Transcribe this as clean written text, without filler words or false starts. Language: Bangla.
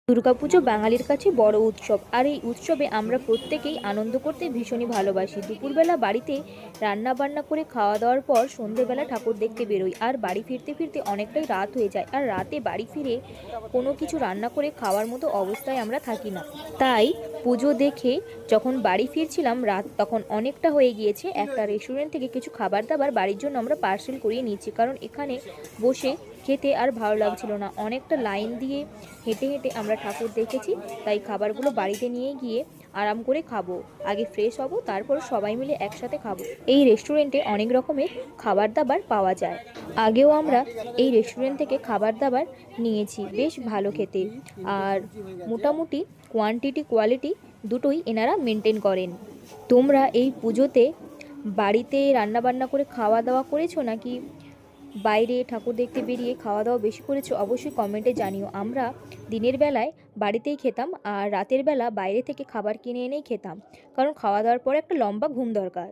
দুর্গাপুজো বাঙালির কাছে বড় উৎসব, আর এই উৎসবে আমরা প্রত্যেকেই আনন্দ করতে ভীষণই ভালোবাসি। দুপুরবেলা বাড়িতে রান্না বান্না করে খাওয়া দাওয়ার পর সন্ধেবেলা ঠাকুর দেখতে বেরোই, আর বাড়ি ফিরতে ফিরতে অনেকটাই রাত হয়ে যায়। আর রাতে বাড়ি ফিরে কোনো কিছু রান্না করে খাওয়ার মতো অবস্থায় আমরা থাকি না। তাই পুজো দেখে যখন বাড়ি ফিরছিলাম রাত তখন অনেকটা হয়ে গিয়েছে। একটা রেস্টুরেন্ট থেকে কিছু খাবার দাবার বাড়ির জন্য আমরা পার্সেল করিয়ে নিচ্ছি, কারণ এখানে বসে খেতে আর ভালো লাগছিল না। অনেকটা লাইন দিয়ে হেঁটে হেঁটে আমরা ঠাকুর দেখেছি, তাই খাবারগুলো বাড়িতে নিয়ে গিয়ে আরাম করে খাবো। আগে ফ্রেশ হব, তারপর সবাই মিলে একসাথে খাবো। এই রেস্টুরেন্টে অনেক রকমের খাবার দাবার পাওয়া যায়। আগেও আমরা এই রেস্টুরেন্ট থেকে খাবার দাবার নিয়েছি, বেশ ভালো খেতে। আর মোটামুটি কোয়ান্টিটি কোয়ালিটি দুটোই এনারা মেনটেন করেন। তোমরা এই পুজোতে বাড়িতে রান্না বান্না করে খাওয়া দাওয়া করেছো, নাকি বাইরে ঠাকুর দেখতে বেরিয়ে খাওয়া দাওয়া বেশি করেছো? অবশ্যই কমেন্টে জানিও। আমরা দিনের বেলায় বাড়িতেই খেতাম, আর রাতের বেলা বাইরে থেকে খাবার কিনে এনেই খেতাম, কারণ খাওয়া দাওয়ার পরে একটা লম্বা ঘুম দরকার।